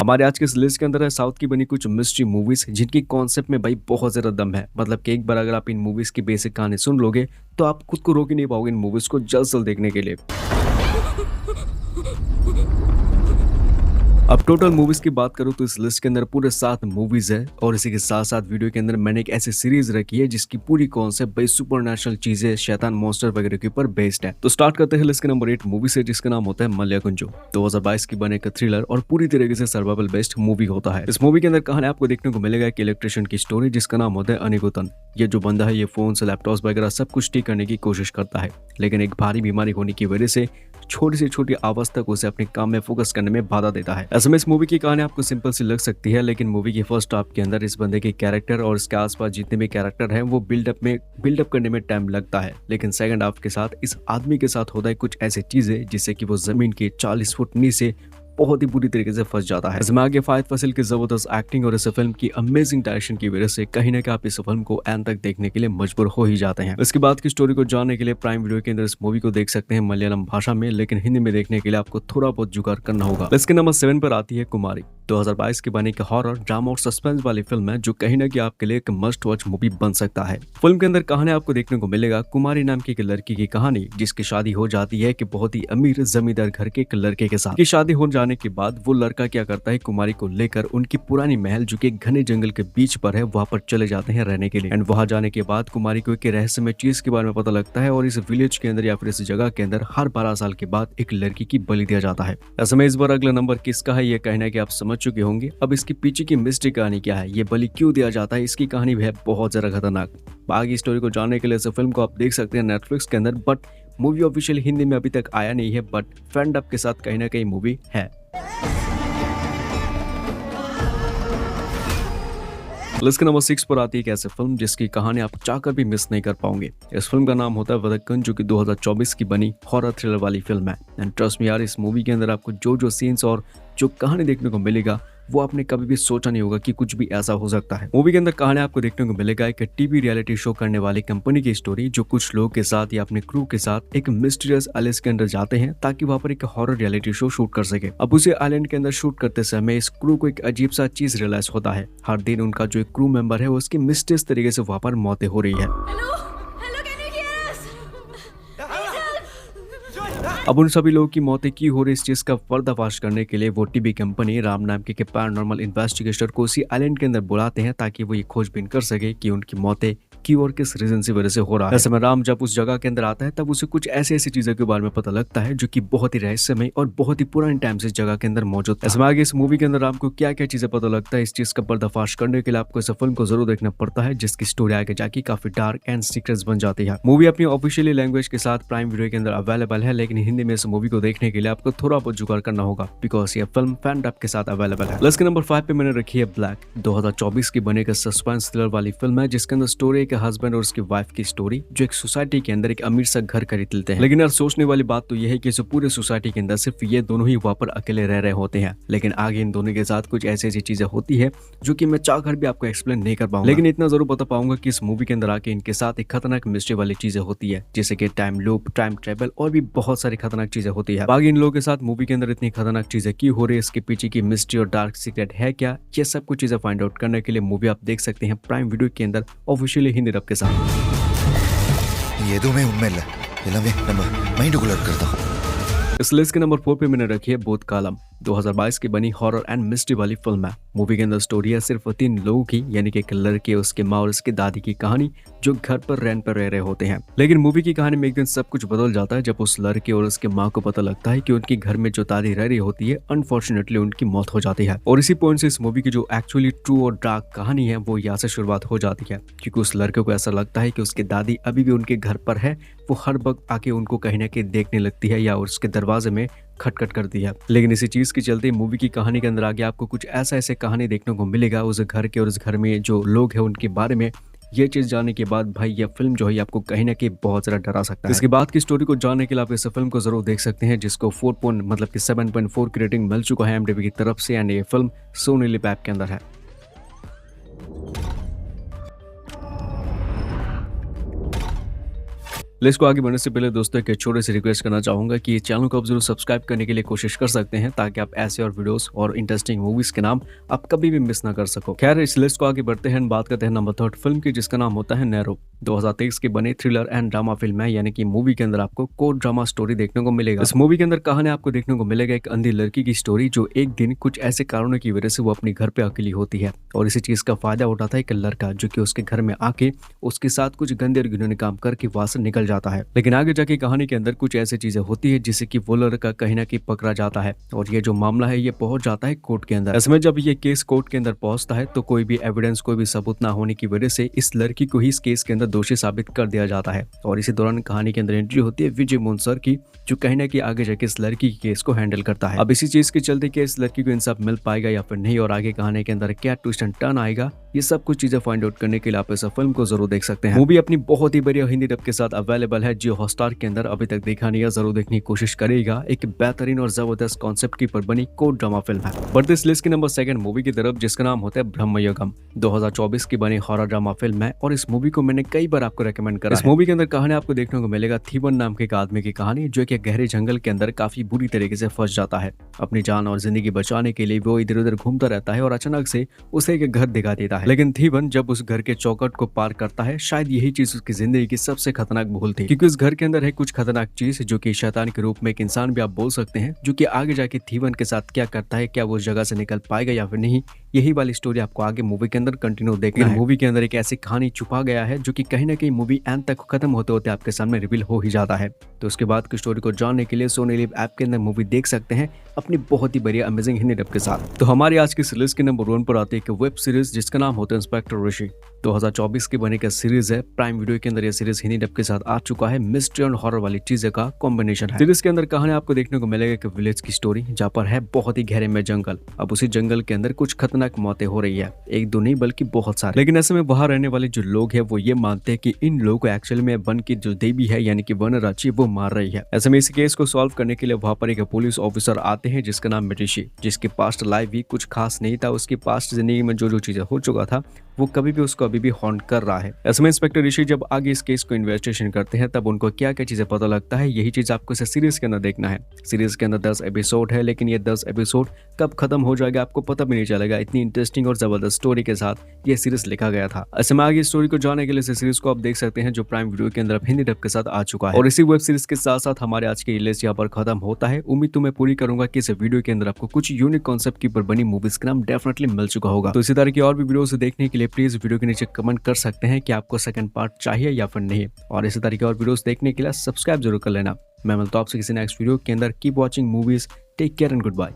हमारे आज के इस लिस्ट के अंदर है साउथ की बनी कुछ मिस्ट्री मूवीज जिनकी कॉन्सेप्ट में भाई बहुत ज्यादा दम है। मतलब कि एक बार अगर आप इन मूवीज की बेसिक कहानी सुन लोगे तो आप खुद को रोक ही नहीं पाओगे इन मूवीज को जल्द से जल्द देखने के लिए। अब टोटल मूवीज की बात करूं तो इस लिस्ट के अंदर पूरे 7 मूवीज है और इसी के साथ साथ वीडियो के अंदर मैंने एक ऐसी सीरीज रखी है जिसकी पूरी कॉन्सेप्ट भाई सुपरनेचुरल चीजें, शैतान, मॉन्स्टर वगैरह के ऊपर बेस्ड है। तो स्टार्ट करते हैं लिस्ट के नंबर 8 मूवी से जिसका नाम होता है मल्याकुंजो। 2022 की बने एक थ्रिलर और पूरी तरीके से सर्वाइवल बेस्ड मूवी होता है। इस मूवी के अंदर कहानी आपको देखने को मिलेगा एक इलेक्ट्रिशियन की स्टोरी जिसका नाम होता है अनिकुतन। ये जो बंदा है ये फोन से लैपटॉप वगैरह सब कुछ ठीक करने की कोशिश करता है, लेकिन एक भारी बीमारी होने की वजह से छोटी से छोटी आवाज तक उसे अपने काम में फोकस करने में बाधा देता है। ऐसे में इस मूवी की कहानी आपको सिंपल सी लग सकती है, लेकिन मूवी की फर्स्ट हाफ के अंदर इस बंदे के कैरेक्टर और इसके आसपास जितने भी कैरेक्टर हैं वो बिल्डअप करने में टाइम लगता है। लेकिन सेकंड हाफ के साथ इस आदमी के साथ होता है कुछ ऐसी चीजें जिससे कि वो जमीन के 40 फुट नीचे बहुत ही बुरी तरीके से फंस जाता है। इसमें आगे फाहिद फासिल की जबरदस्त एक्टिंग और इस फिल्म की अमेजिंग डायरेक्शन की वजह से कहीं ना कहीं आप इस फिल्म को एंड तक देखने के लिए मजबूर हो ही जाते हैं। इसके बाद की स्टोरी को जानने के लिए प्राइम वीडियो के अंदर इस मूवी को देख सकते हैं मलयालम भाषा में, लेकिन हिंदी में देखने के लिए आपको थोड़ा बहुत जुगाड़ करना होगा। इसके नंबर 7 पर आती है कुमारी। 2022 की बनी एक हॉरर, ड्रामा और सस्पेंस वाली फिल्म है जो कहीं ना कहीं आपके लिए एक मस्ट वॉच मूवी बन सकता है। फिल्म के अंदर कहानी आपको देखने को मिलेगा कुमारी नाम की एक लड़की की कहानी जिसकी शादी हो जाती है कि बहुत ही अमीर जमींदार घर के एक लड़के के साथ। शादी हो जाने के बाद वो लड़का क्या करता है, कुमारी को लेकर उनकी पुरानी महल जो कि घने जंगल के बीच पर है वहां पर चले जाते हैं रहने के लिए। एंड वहां जाने के बाद कुमारी को एक रहस्यमय चीज के बारे में पता लगता है और इस विलेज के अंदर या फिर इस जगह के अंदर हर 12 साल के बाद एक लड़की की बलि दिया जाता है। ऐसे में इस बार अगला नंबर किसका है ये कहना कि आप समझ चुके होंगे। अब इसके पीछे की मिस्ट्री कहानी क्या है, ये बलि क्यों दिया जाता है, इसकी कहानी भी है बहुत ज्यादा खतरनाक। बाकी स्टोरी को जानने के लिए इस फिल्म को आप देख सकते हैं नेटफ्लिक्स के अंदर, बट मूवी ऑफिशियल हिंदी में अभी तक आया नहीं है, बट फैंड अप के साथ कहीं ना कहीं मूवी है। लिस्ट के नंबर 6 पर आती है एक ऐसी फिल्म जिसकी कहानी आप चाहकर भी मिस नहीं कर पाओगे। इस फिल्म का नाम होता है वदक्कन जो कि 2024 की बनी हॉरर थ्रिलर वाली फिल्म है। एंड ट्रस्ट मी यार, इस मूवी के अंदर आपको जो सीन्स और जो कहानी देखने को मिलेगा वो आपने कभी भी सोचा नहीं होगा कि कुछ भी ऐसा हो सकता है। मूवी के अंदर कहानी आपको देखने को मिलेगा एक टीवी रियलिटी शो करने वाली कंपनी की स्टोरी जो कुछ लोगों के साथ या अपने क्रू के साथ एक मिस्टीरियस आइलैंड के अंदर जाते हैं ताकि वहां पर एक हॉरर रियलिटी शो शूट कर सके। अब उसे आइलैंड के अंदर शूट करते समय इस क्रू को एक अजीब सा चीज रियलाइज होता है। हर दिन उनका जो एक क्रू मेंबर है वो उसकी मिस्टीरियस तरीके से वहां पर मौतें हो रही है। अब उन सभी लोगों की मौतें की हो रही इस चीज का पर्दाफाश करने के लिए वो टीवी कंपनी राम नाम के पैरानॉर्मल इन्वेस्टिगेटर को उसी आइलैंड के अंदर बुलाते हैं ताकि वो ये खोजबीन कर सके कि उनकी मौतें क्यों और किस रीजन से वजह से हो रहा है। ऐसे में राम जब उस जगह के अंदर आता है तब उसे कुछ ऐसी चीजों के बारे में पता लगता है जो कि बहुत ही रहस्यमय और बहुत ही पुराने टाइम से इस जगह के अंदर मौजूद है। ऐसे में आगे इस मूवी के अंदर आपको क्या क्या चीजें पता लगता है, इस चीज का पर्दाफाश करने के लिए आपको इस फिल्म को जरूर देखना पड़ता है जिसकी स्टोरी आगे जाके काफी डार्क एंड सीक्रेट्स बन जाती है। मूवी अपनी ऑफिशियली लैंग्वेज के साथ प्राइम वीडियो के अंदर अवेलेबल है, लेकिन हिंदी में इस मूवी को देखने के लिए आपको थोड़ा बहुत जुगाड़ करना होगा बिकॉज ये फिल्म फैन डब के साथ अवेलेबल है। लिस्ट के नंबर 5 पे मैंने रखी है ब्लैक। 2024 की बने एक सस्पेंस थ्रिलर वाली फिल्म है जिसके अंदर स्टोरी एक हस्बैंड और उसकी वाइफ की स्टोरी जो एक सोसाइटी के अंदर एक अमीर सा घर खरीद लेते हैं। लेकिन यार सोचने वाली बात तो यह है कि इस पूरे सोसाइटी के अंदर सिर्फ ये दोनों ही वहां पर अकेले रह रहे होते हैं, लेकिन आगे इन दोनों के साथ कुछ ऐसी चीजें होती है जो कि मैं चाहकर भी आपको एक्सप्लेन नहीं कर पाऊंगा, लेकिन इतना जरूर बता पाऊंगा कि इस मूवी के अंदर आके इनके साथ एक खतरनाक मिस्ट्री वाली चीजें होती है जैसे कि टाइम लूप, टाइम ट्रेवल और भी बहुत सारी खतरनाक चीजें होती है। बाकी इन लोगों के साथ मूवी के अंदर इतनी खतरनाक चीजें क्यों हो रही है, इसके पीछे की मिस्ट्री और डार्क सीक्रेट है क्या, ये सब कुछ चीजें फाइंड आउट करने के लिए मूवी आप देख सकते हैं प्राइम वीडियो के अंदर ऑफिशियली हिंदी डब के साथ। எதுவுமே உண்மை இல்லை, எல்லாமே நம்ம மைண்டுக்குள்ள இருக்கிறது தான்। इस लिस्ट के नंबर 4 पे मैंने रखी है बोध कालम। 2022 की बनी हॉरर एंड मिस्ट्री वाली फिल्म है। मूवी के अंदर स्टोरी है सिर्फ 3 लोगों की, यानी कि एक लड़के, उसके माँ और उसकी दादी की कहानी जो घर पर रेंट पर रह रहे होते हैं। लेकिन मूवी की कहानी में एक दिन सब कुछ बदल जाता है जब उस लड़के और उसके माँ को पता लगता है कि उनके घर में जो दादी रह रही होती है अनफॉर्चुनेटली उनकी मौत हो जाती है। और इसी पॉइंट से इस मूवी की जो एक्चुअली ट्रू और डार्क कहानी है वो यहाँ से शुरुआत हो जाती है, क्योंकि उस लड़के को ऐसा लगता है कि उसकी दादी अभी भी उनके घर पर है। वो हर वक्त आके उनको कहीं ना कहीं देखने लगती है या उसके दरवाजे में खटखट करती है। लेकिन इसी चीज के चलते मूवी की कहानी के अंदर आगे आपको कुछ ऐसे कहानी देखने को मिलेगा उस घर के और उस घर में जो लोग हैं उनके बारे में। ये चीज जानने के बाद भाई यह फिल्म जो है आपको कहीं ना कहीं बहुत ज्यादा डरा सकता है। इसके बाद की स्टोरी को जानने के लिए आप इस फिल्म को जरूर देख सकते हैं जिसको 7.4 की रेटिंग मिल चुका है IMDb की तरफ से। एंड ये फिल्म सोनी लिव ऐप के अंदर है। लिस्ट को आगे बढ़ने से पहले दोस्तों एक छोटे से रिक्वेस्ट करना चाहूंगा कि ये चैनल को आप जरूर सब्सक्राइब करने के लिए कोशिश कर सकते हैं ताकि आप ऐसे और वीडियोस और इंटरेस्टिंग मूवीज के नाम आप कभी भी मिस ना कर सको। खैर इस लिस्ट को आगे बढ़ते हैं, बात करते हैं नंबर 3 फिल्म की जिसका नाम होता है नैरो। 2023 की बनी थ्रिलर एंड ड्रामा फिल्म है, यानी कि मूवी के अंदर आपको कोर्ट ड्रामा स्टोरी देखने को मिलेगा। इस मूवी के अंदर कहानी आपको देखने को मिलेगा एक अंधी लड़की की स्टोरी जो एक दिन कुछ ऐसे कारणों की वजह से वो अपने घर पे अकेली होती है और इसी चीज का फायदा उठाता है एक लड़का जो कि उसके घर में आके उसके साथ कुछ गंदे और घिनौने काम करके वहां से निकल जाता है। लेकिन आगे जाके कहानी के अंदर कुछ ऐसी चीजें होती है जिससे कि वो लड़का कहीं ना कहीं पकड़ा जाता है और ये जो मामला है ये पहुंच जाता है कोर्ट के अंदर। इसमें जब ये केस कोर्ट के अंदर पहुंचता है तो कोई भी एविडेंस कोई भी सबूत ना होने की वजह से इस लड़की को ही इस केस के अंदर दोषी साबित कर दिया जाता है और इसी दौरान कहानी के अंदर एंट्री होती है विजय मुनसर की जो कहीं ना कहीं आगे जाके इस लड़की के केस को हैंडल करता है। अब इसी चीज के चलते कि इस लड़की को इंसाफ मिल पाएगा या फिर नहीं और आगे कहानी के अंदर क्या ट्विस्ट एंड टर्न आएगा, ये सब कुछ चीजें फाइंड आउट करने के लिए आप इस फिल्म को जरूर देख सकते हैं। मूवी अपनी बहुत ही बढ़िया हिंदी डब के साथ अवेलेबल है जियो हॉटस्टार के अंदर। अभी तक देखा नहीं है जरूर देखने की कोशिश करेगा। एक बेहतरीन और जबरदस्त कॉन्सेप्ट के ऊपर बनी कोर्ट ड्रामा फिल्म है। बढ़ते इस लिस्ट के नंबर 2 मूवी की तरफ जिसका नाम होता है ब्रह्मयुगम। 2024 की बनी हॉरर ड्रामा फिल्म है और इस मूवी को मैंने कई बार आपको रेकमेंड करा। इस मूवी के अंदर कहानी आपको देखने को मिलेगा थीवन नाम के एक आदमी की कहानी जो कि गहरे जंगल के अंदर काफी बुरी तरीके से फंस जाता है। अपनी जान और जिंदगी बचाने के लिए वो इधर उधर घूमता रहता है और अचानक से उसे एक घर दिखा देता है। लेकिन थीवन जब उस घर के चौखट को पार करता है शायद यही चीज उसकी जिंदगी की सबसे खतरनाक भूल थी, क्योंकि उस घर के अंदर है कुछ खतरनाक चीज जो कि शैतान के रूप में एक इंसान भी आप बोल सकते हैं, जो कि आगे जाके थीवन के साथ क्या करता है, क्या वो उस जगह से निकल पाएगा या फिर नहीं, यही वाली स्टोरी आपको आगे मूवी के अंदर कंटिन्यू देखना है। मूवी के अंदर एक ऐसी कहानी छुपा गया है जो कि कहीं ना कहीं मूवी एंड तक खत्म होते होते आपके सामने रिवील हो ही जाता है। तो उसके बाद की स्टोरी को जानने के लिए सोनी लिव ऐप के अंदर मूवी देख सकते हैं अपनी बहुत ही बढ़िया अमेजिंग हिंदी डब के साथ। तो हमारी आज की सीरीज के नंबर 1 पर आती है एक वेब सीरीज जिसका नाम होता है इंस्पेक्टर ऋषि। 2024 की बनी का सीरीज है। प्राइम वीडियो के अंदर यह सीरीज हिंदी डब के साथ आ चुका है। मिस्ट्री और हॉरर वाली चीजें का कॉम्बिनेशन है। सीरीज के अंदर कहानी आपको देखने को मिलेगा एक विलेज की स्टोरी जहाँ पर है बहुत ही गहरे में जंगल। अब उसी जंगल के अंदर कुछ खतरनाक मौतें हो रही है, एक दो नहीं बल्कि बहुत सारे। लेकिन ऐसे में वहां रहने वाले जो लोग हैं वो ये मानते हैं कि इन लोगों को एक्चुअली में वन की जो देवी है यानी कि वनराची वो मार रही है। ऐसे में इस केस को सॉल्व करने के लिए वहां पर एक पुलिस ऑफिसर आते हैं जिसका नाम मिटिशी, जिसके पास्ट लाइफ भी कुछ खास नहीं था। उसकी पास्ट जिंदगी में जो जो चीजें हो चुका था वो कभी भी उसको अभी भी हॉन्ट कर रहा है। ऐसे में इंस्पेक्टर ऋषि जब आगे इस केस को इन्वेस्टिगेशन करते हैं तब उनको क्या क्या चीजें पता लगता है, यही चीज आपको इस सीरीज के अंदर देखना है। सीरीज के अंदर 10 एपिसोड है, लेकिन ये 10 एपिसोड कब खत्म हो जाएगा आपको पता भी नहीं चलेगा। इतनी इंटरेस्टिंग और जबरदस्त स्टोरी के साथ ये सीरीज लिखा गया था। ऐसे में आगे स्टोरी को जानने के लिए इस सीरीज को आप देख सकते हैं जो प्राइम वीडियो के अंदर हिंदी डब के साथ आ चुका है। और इसी वेब सीरीज के साथ साथ हमारे आज के लिस्ट यहाँ पर खत्म होता है। उम्मीद तो मैं पूरी करूंगा कि इस वीडियो के अंदर आपको कुछ यूनिक कॉन्सेप्ट के ऊपर बनी मूवीज का नाम डेफिनेटली मिल चुका होगा। तो इसी तरह की और भी वीडियोस देखने के लिए प्लीज वीडियो के नीचे कमेंट कर सकते हैं कि आपको सेकंड पार्ट चाहिए या फिर नहीं। और इसी तरह की और वीडियोस देखने के लिए सब्सक्राइब जरूर कर लेना। मैं मिलता हूं आपसे किसी नेक्स्ट वीडियो के अंदर। Keep watching movies, take care and good bye.